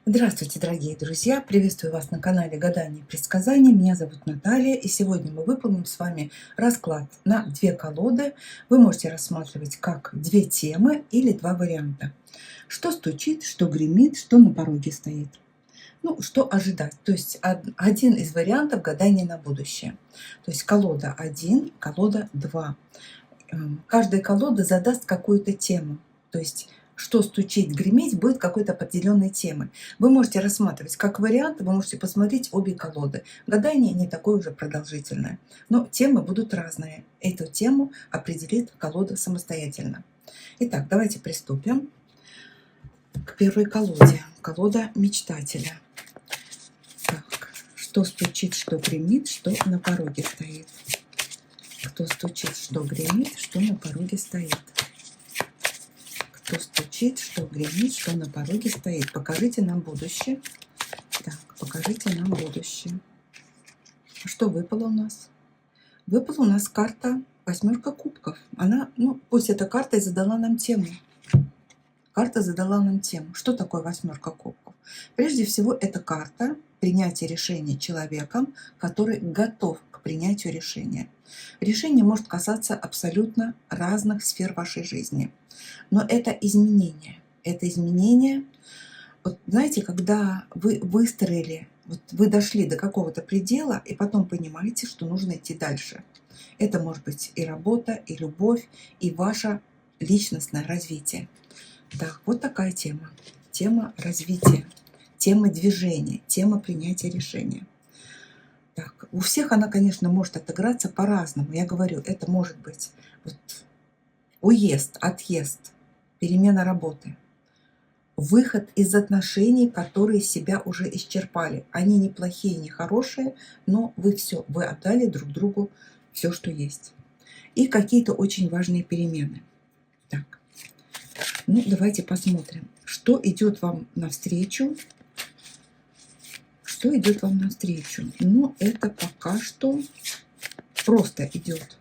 Здравствуйте, дорогие друзья! Приветствую вас на канале Гадания и Предсказания. Меня зовут Наталья, и сегодня мы выполним с вами расклад на две колоды. Вы можете рассматривать как две темы или два варианта. Что стучит, что гремит, что на пороге стоит. Ну, что ожидать? То есть один из вариантов гадания на будущее. То есть колода 1, колода 2. Каждая колода задаст какую-то тему. То есть что стучит, греметь будет какой-то определенной темы. Вы можете рассматривать как вариант, вы можете посмотреть обе колоды. Гадание не такое уже продолжительное, но темы будут разные. Эту тему определит колода самостоятельно. Итак, давайте приступим к первой колоде. Колода мечтателя. Так, что стучит, что гремит, что на пороге стоит. Кто стучит, что гремит, что на пороге стоит. Кто стучит, что гремит, что на пороге стоит. Покажите нам будущее. Так, покажите нам будущее. Что выпало у нас? Выпала у нас карта восьмерка кубков. Она, пусть эта карта и задала нам тему. Карта задала нам тему. Что такое восьмерка кубков? Прежде всего, это карта принятия решения человеком, который готов к принятию решения. Решение может касаться абсолютно разных сфер вашей жизни. Но это изменение. Это изменение, вот знаете, когда вы выстроили, вот вы дошли до какого-то предела, и потом понимаете, что нужно идти дальше. Это может быть и работа, и любовь, и ваше личностное развитие. Так, вот такая тема. Тема развития, тема движения, тема принятия решения. Так, у всех она, конечно, может отыграться по-разному. Я говорю, это может быть вот уезд, отъезд, перемена работы, выход из отношений, которые себя уже исчерпали. Они не плохие, не хорошие, но вы отдали друг другу все, что есть. И какие-то очень важные перемены. Так, давайте посмотрим, что идет вам навстречу. Что идет вам навстречу? Это пока что просто идет.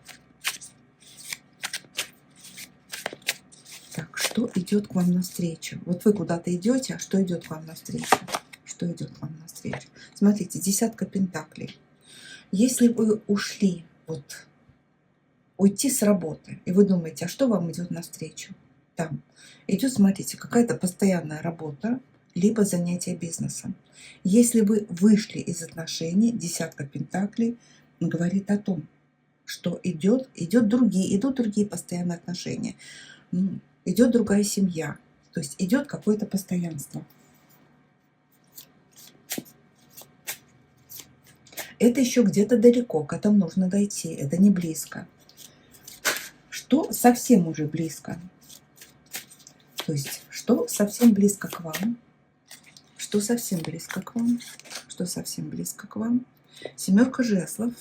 Так, что идет к вам навстречу? Вот вы куда-то идете, а что идет к вам навстречу? Что идет к вам навстречу? Смотрите, десятка пентаклей. Если вы ушли, уйти с работы, и вы думаете, а что вам идет навстречу? Там идет, смотрите, какая-то постоянная работа, либо занятие бизнесом. Если вы вышли из отношений, десятка пентаклей говорит о том, что идут другие постоянные отношения. Идет другая семья, то есть идет какое-то постоянство. Это еще где-то далеко, к этому нужно дойти, это не близко. Что совсем уже близко? То есть, что совсем близко к вам? Что совсем близко к вам? Что совсем близко к вам? Семерка жезлов.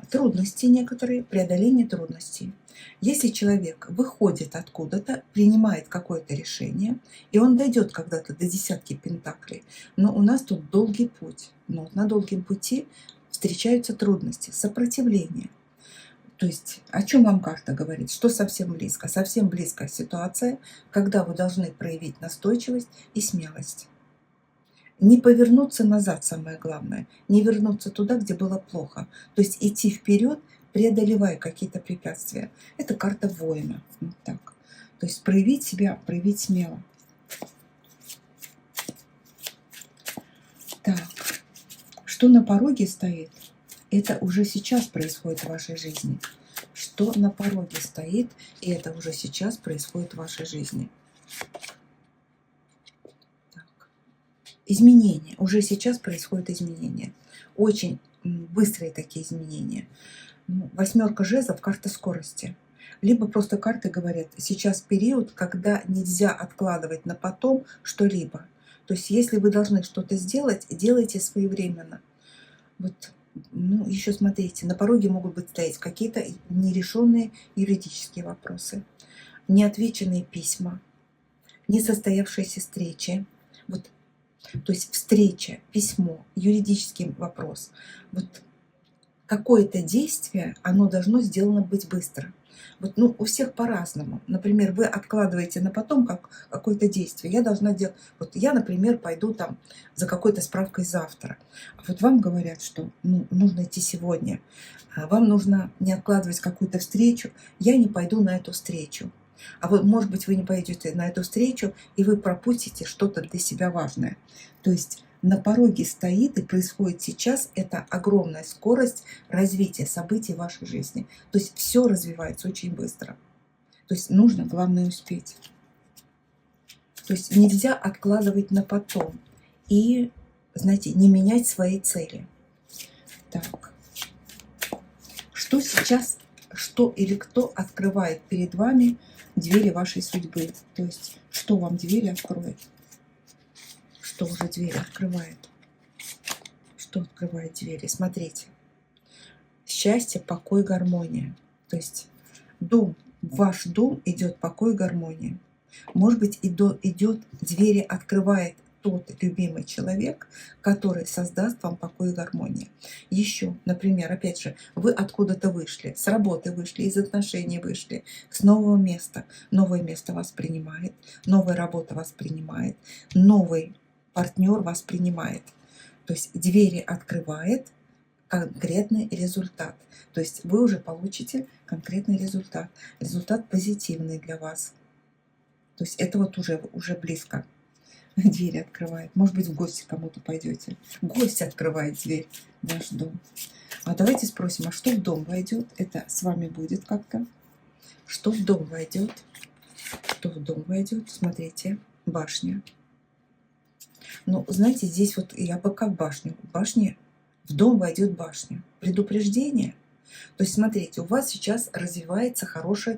Трудности некоторые, преодоление трудностей. Если человек выходит откуда-то, принимает какое-то решение, и он дойдет когда-то до десятки пентаклей, но у нас тут долгий путь. Но на долгом пути встречаются трудности, сопротивление. То есть о чем вам карта говорит? Что совсем близко? Совсем близкая ситуация, когда вы должны проявить настойчивость и смелость. Не повернуться назад, самое главное, не вернуться туда, где было плохо. То есть идти вперед, преодолевая какие-то препятствия. Это карта воина. Вот так. То есть проявить себя, проявить смело. Так, что на пороге стоит? Это уже сейчас происходит в вашей жизни. Что на пороге стоит, и это уже сейчас происходит в вашей жизни. Изменения. Уже сейчас происходят изменения. Очень быстрые такие изменения. Восьмерка жезлов – карта скорости. Либо просто карты говорят, сейчас период, когда нельзя откладывать на потом что-либо. То есть если вы должны что-то сделать, делайте своевременно. Еще смотрите, на пороге могут быть стоять какие-то нерешенные юридические вопросы, неотвеченные письма, несостоявшиеся встречи. То есть встреча, письмо, юридический вопрос. Какое-то действие, оно должно сделано быть быстро. Вот, ну, у всех по-разному. Например, вы откладываете на потом какое-то действие. Я должна делать... Вот я, например, пойду там за какой-то справкой завтра. А вот вам говорят, что ну, нужно идти сегодня. Вам нужно не откладывать какую-то встречу. Я не пойду на эту встречу. А вот, может быть, вы не пойдете на эту встречу, и вы пропустите что-то для себя важное. То есть на пороге стоит и происходит сейчас это огромная скорость развития событий в вашей жизни. То есть все развивается очень быстро. То есть нужно, главное, успеть. То есть нельзя откладывать на потом. И, знаете, не менять свои цели. Так. Что сейчас, что или кто открывает перед вами двери вашей судьбы? То есть, что вам двери откроет? Что уже двери открывает? Что открывает двери? Смотрите. Счастье, покой, гармония. То есть дом, в ваш дом идет покой, гармония. Может быть, идет, двери открывает тот любимый человек, который создаст вам покой и гармонию. Еще, например, опять же, вы откуда-то вышли, с работы вышли, из отношений вышли, с нового места. Новое место вас принимает, новая работа вас принимает, новый партнер вас принимает. То есть двери открывает конкретный результат. То есть вы уже получите конкретный результат. Результат позитивный для вас. То есть это вот уже близко. Двери открывает. Может быть, в гости кому-то пойдете. Гость открывает дверь в ваш дом. А давайте спросим, а что в дом войдет? Это с вами будет как-то? Что в дом войдет? Что в дом войдет? Смотрите, башня. Ну, знаете, здесь вот я бы как башню. В дом войдет башня. Предупреждение. То есть, смотрите, у вас сейчас развивается хорошая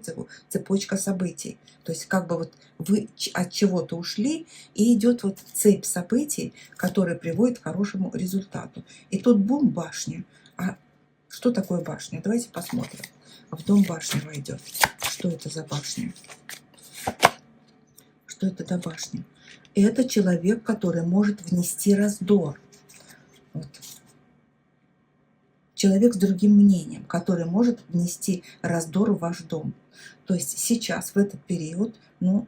цепочка событий. То есть, как бы вот вы от чего-то ушли, и идет вот цепь событий, которая приводит к хорошему результату. И тут бум, башня. А что такое башня? Давайте посмотрим. В дом башня войдет. Что это за башня? Что это за башня? Это человек, который может внести раздор. Вот. Человек с другим мнением, который может внести раздор в ваш дом. То есть сейчас, в этот период, ну,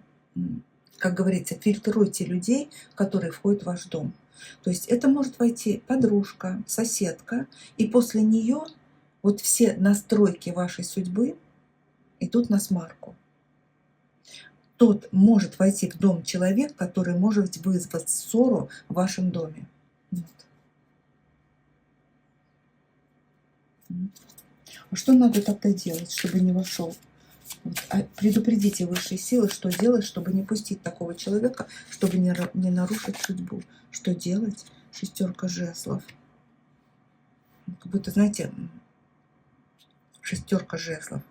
как говорится, фильтруйте людей, которые входят в ваш дом. То есть это может войти подружка, соседка, и после нее вот все настройки вашей судьбы идут на смарку. Тот может войти в дом человек, который может вызвать ссору в вашем доме. Вот. А что надо тогда делать, чтобы не вошел? Вот. Предупредите высшие силы, что делать, чтобы не пустить такого человека, чтобы не нарушить судьбу. Что делать? Шестерка жезлов. Как будто, знаете, шестерка жезлов.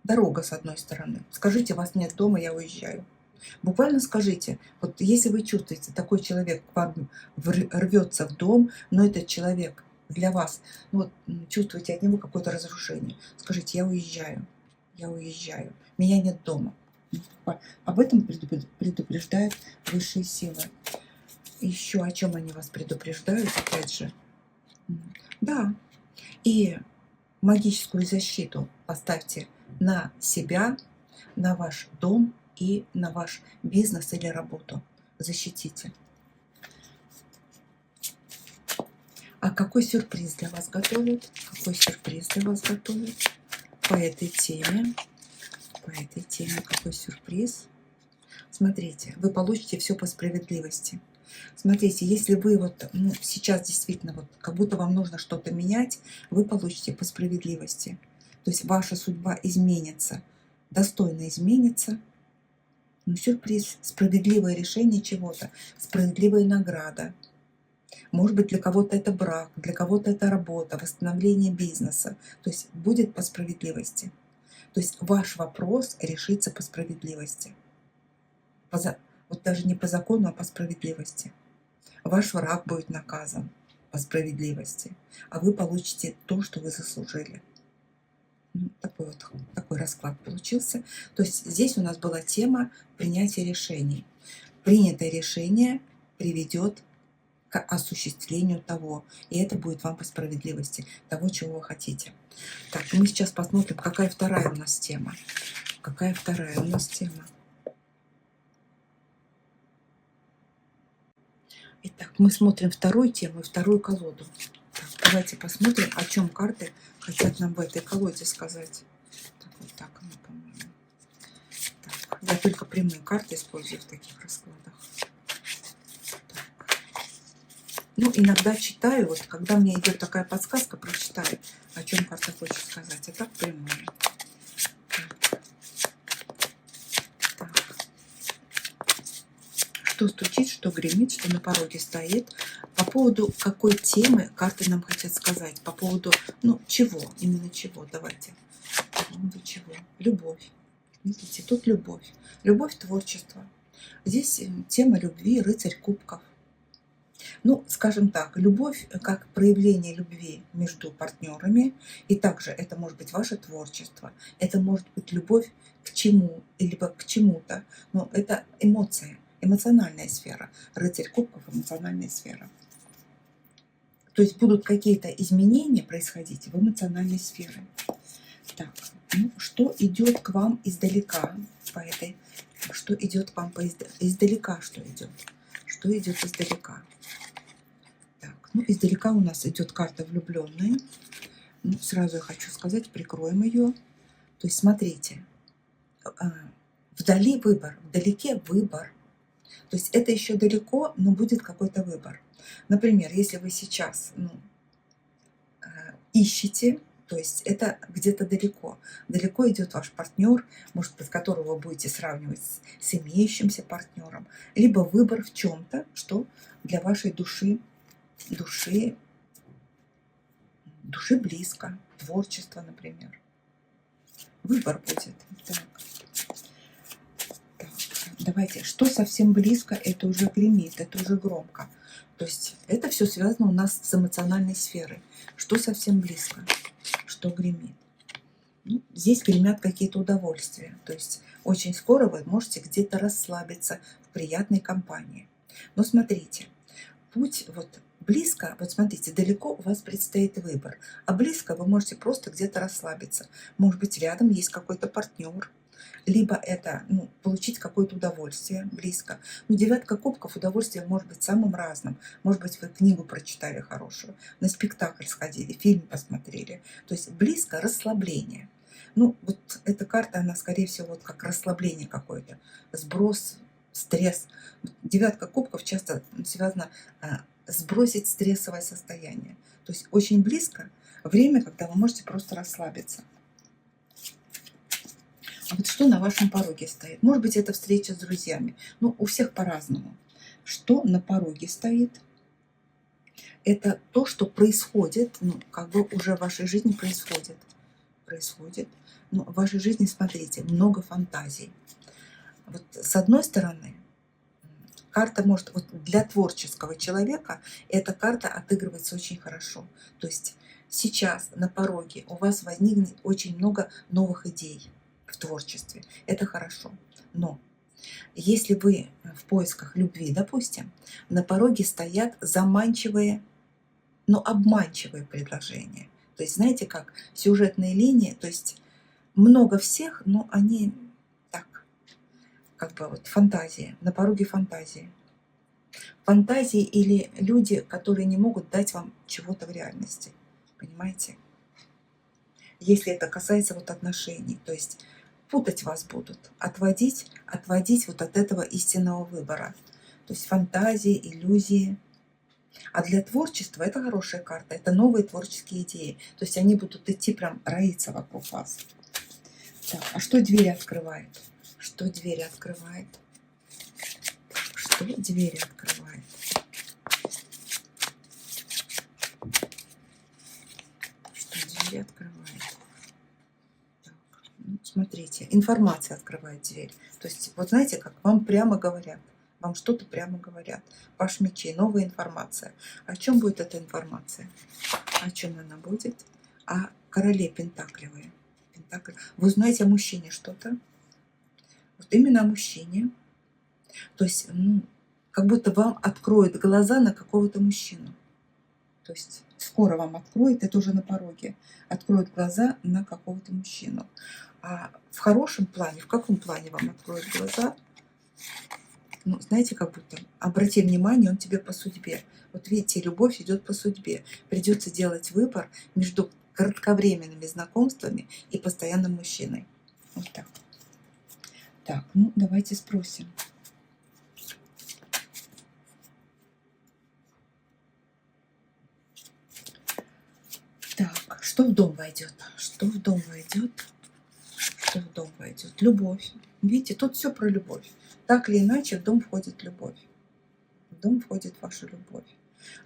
Дорога с одной стороны. Скажите, вас нет дома, я уезжаю. Буквально скажите, вот если вы чувствуете, такой человек к вам рвется в дом, но этот человек для вас, ну вот, чувствуете от него какое-то разрушение, скажите, я уезжаю, меня нет дома. Об этом предупреждают высшие силы. Еще о чем они вас предупреждают, опять же. Да, и магическую защиту поставьте на себя, на ваш дом и на ваш бизнес или работу. Защитите. А какой сюрприз для вас готовят? Какой сюрприз для вас готовят по этой теме? По этой теме какой сюрприз? Смотрите, вы получите все по справедливости. Смотрите, если вы вот сейчас действительно вот как будто вам нужно что-то менять, вы получите по справедливости. То есть ваша судьба изменится, достойно изменится. Ну, сюрприз, справедливое решение чего-то, справедливая награда. Может быть, для кого-то это брак, для кого-то это работа, восстановление бизнеса. То есть будет по справедливости. То есть ваш вопрос решится по справедливости. Вот даже не по закону, а по справедливости. Ваш враг будет наказан по справедливости, а вы получите то, что вы заслужили. Такой расклад получился. То есть здесь у нас была тема принятия решений. Принятое решение приведет к к осуществлению того. И это будет вам по справедливости, того, чего вы хотите. Так, мы сейчас посмотрим, какая вторая у нас тема. Какая вторая у нас тема. Итак, мы смотрим вторую тему и вторую колоду. Так, давайте посмотрим, о чем карты хотят нам в этой колоде сказать. Так, вот так она, по-моему. Так, я только прямые карты использую в таких раскладах. Так. Ну, иногда читаю, вот когда мне идет такая подсказка, прочитаю, о чем карта хочет сказать. А так прямые. Что стучит, что гремит, что на пороге стоит. По поводу какой темы карты нам хотят сказать. По поводу, ну, чего, именно чего, давайте. По поводу чего? Любовь. Видите, тут любовь. Любовь, творчество. Здесь тема любви, рыцарь кубков. Ну, скажем так, любовь как проявление любви между партнерами. И также это может быть ваше творчество. Это может быть любовь к чему, либо к чему-то. Но это эмоция. Эмоциональная сфера. Рыцарь кубков — эмоциональная сфера. То есть будут какие-то изменения происходить в эмоциональной сфере. Так, ну, что идет к вам издалека по этой? Что идет к вам издалека? Что идет? Что идет издалека? Так, ну, издалека у нас идет карта влюбленные. Ну, сразу я хочу сказать, прикроем ее. То есть смотрите, вдали выбор, вдалеке выбор. То есть это еще далеко, но будет какой-то выбор. Например, если вы сейчас ищете, то есть это где-то далеко. Далеко идет ваш партнер, может быть, которого вы будете сравнивать с имеющимся партнером. Либо выбор в чем-то, что для вашей души близко. Творчество, например. Выбор будет. Так. Давайте, что совсем близко, это уже гремит, это уже громко. То есть это все связано у нас с эмоциональной сферой. Что совсем близко, что гремит. Ну, здесь гремят какие-то удовольствия. То есть очень скоро вы можете где-то расслабиться в приятной компании. Но смотрите, путь вот близко, вот смотрите, далеко у вас предстоит выбор. А близко вы можете просто где-то расслабиться. Может быть, рядом есть какой-то партнер. Либо это получить какое-то удовольствие близко. Ну, девятка кубков, удовольствие может быть самым разным. Может быть, вы книгу прочитали хорошую, на спектакль сходили, фильм посмотрели. То есть близко расслабление. Ну, вот эта карта, она, скорее всего, вот как расслабление какое-то, сброс, стресс. Девятка кубков часто связана сбросить стрессовое состояние. То есть очень близко время, когда вы можете просто расслабиться. А вот что на вашем пороге стоит? Может быть, это встреча с друзьями. Ну, у всех по-разному. Что на пороге стоит? Это то, что происходит, ну, как бы уже в вашей жизни происходит. Ну, в вашей жизни, смотрите, много фантазий. Вот с одной стороны, карта может, вот для творческого человека эта карта отыгрывается очень хорошо. То есть сейчас на пороге у вас возникнет очень много новых идей в творчестве. Это хорошо. Но если вы в поисках любви, допустим, на пороге стоят заманчивые, но обманчивые предложения. То есть, знаете, как сюжетные линии, то есть много всех, но они так, как бы вот фантазии, на пороге фантазии. Фантазии или люди, которые не могут дать вам чего-то в реальности. Понимаете? Если это касается вот отношений, то есть путать вас будут, отводить вот от этого истинного выбора. То есть фантазии, иллюзии. А для творчества это хорошая карта, это новые творческие идеи. То есть они будут идти прям роиться вокруг вас. Так, а что двери открывает? Что двери открывает? Что двери открывает? Что двери открывает? Так, ну, смотрите, информация открывает дверь. То есть, вот знаете, как вам прямо говорят. Вам что-то прямо говорят. Паш мечей, новая информация. О чем будет эта информация? О чем она будет? О короле пентаклевой. Вы узнаете о мужчине что-то? Вот именно о мужчине. То есть, как будто вам откроют глаза на какого-то мужчину. То есть скоро вам откроет, это уже на пороге, откроют глаза на какого-то мужчину. А в хорошем плане, в каком плане вам откроют глаза? Ну, знаете, как будто, обрати внимание, он тебе по судьбе. Вот видите, любовь идет по судьбе. Придется делать выбор между кратковременными знакомствами и постоянным мужчиной. Вот так. Так, ну давайте спросим. Так, что в дом войдет? Что в дом войдет? Что в дом войдет? Любовь. Видите, тут все про любовь. Так или иначе, в дом входит любовь. В дом входит ваша любовь.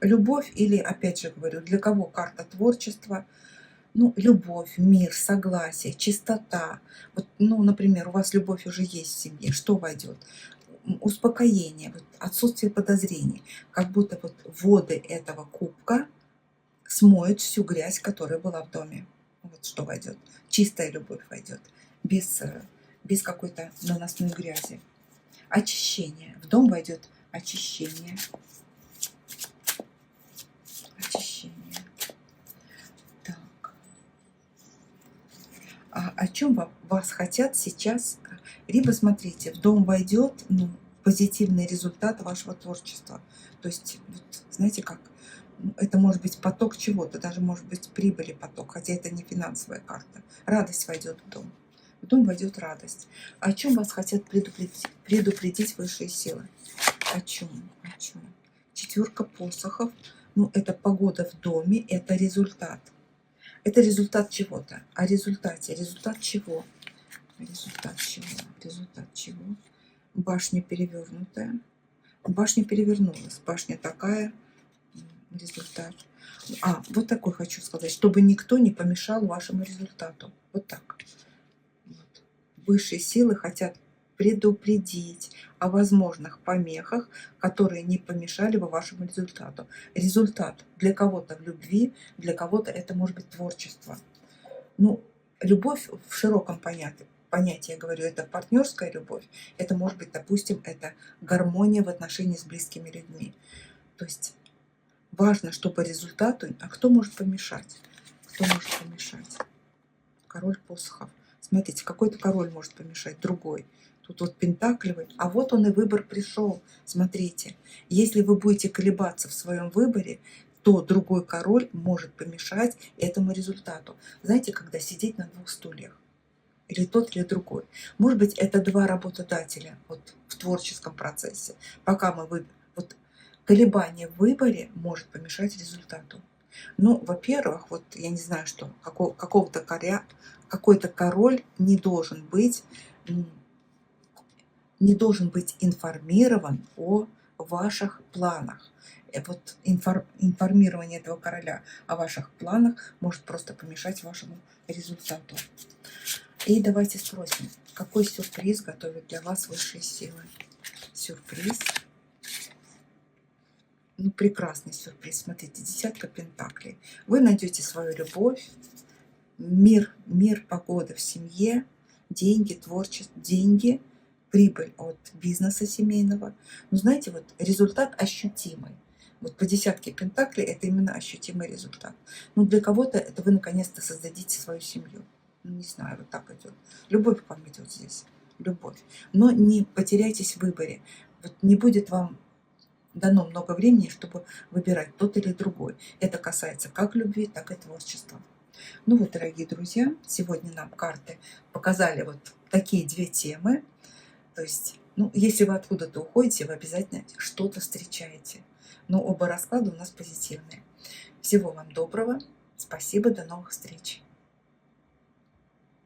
Любовь или, опять же говорю, для кого карта творчества? Ну, любовь, мир, согласие, чистота. Вот, ну, например, у вас любовь уже есть в семье. Что войдет? Успокоение, вот, отсутствие подозрений. Как будто вот воды этого кубка смоют всю грязь, которая была в доме. Вот что войдет. Чистая любовь войдет. Без какой-то наносной грязи. Очищение. В дом войдет очищение. Очищение. Так. А о чем вас хотят сейчас? Либо, смотрите, в дом войдет, ну, позитивный результат вашего творчества. То есть, вот, знаете как, это может быть поток чего-то, даже может быть прибыли поток, хотя это не финансовая карта. Радость войдет в дом. В дом войдет радость. О чем вас хотят предупредить высшие силы? О чем? О чем? Четверка посохов. Ну, это погода в доме, это результат. Это результат чего-то. О результате. Результат чего? Результат чего? Результат чего? Башня перевернутая. Башня перевернулась. Башня такая. Результат. Вот такой хочу сказать. Чтобы никто не помешал вашему результату. Вот так. Вот. Высшие силы хотят предупредить о возможных помехах, которые не помешали бы вашему результату. Результат для кого-то в любви, для кого-то это может быть творчество. Ну, любовь в широком понятии, я говорю, это партнерская любовь. Это может быть, допустим, это гармония в отношении с близкими людьми. То есть важно, чтобы результату... А кто может помешать? Кто может помешать? Король посохов. Смотрите, какой-то король может помешать, другой. Тут вот пентаклевый. А вот он и выбор пришел. Смотрите, если вы будете колебаться в своем выборе, то другой король может помешать этому результату. Знаете, когда сидеть на двух стульях. Или тот, или другой. Может быть, это два работодателя вот, в творческом процессе. Пока мы выберем. Вот, колебание в выборе может помешать результату. Ну, во-первых, вот я не знаю, что какой-то король не должен быть информирован о ваших планах. Вот информирование этого короля о ваших планах может просто помешать вашему результату. И давайте спросим, какой сюрприз готовят для вас высшие силы? Сюрприз. Ну, прекрасный сюрприз. Смотрите, десятка пентаклей. Вы найдете свою любовь, мир, погода в семье, деньги, творчество, деньги, прибыль от бизнеса семейного. Ну, знаете, вот результат ощутимый. Вот по десятке пентаклей это именно ощутимый результат. Ну, для кого-то это вы наконец-то создадите свою семью. Ну, не знаю, вот так идет. Любовь к вам идет здесь. Любовь. Но не потеряйтесь в выборе. Вот не будет вам дано много времени, чтобы выбирать тот или другой. Это касается как любви, так и творчества. Ну вот, дорогие друзья, сегодня нам карты показали вот такие две темы. То есть, ну, если вы откуда-то уходите, вы обязательно что-то встречаете. Но оба расклада у нас позитивные. Всего вам доброго. Спасибо, до новых встреч.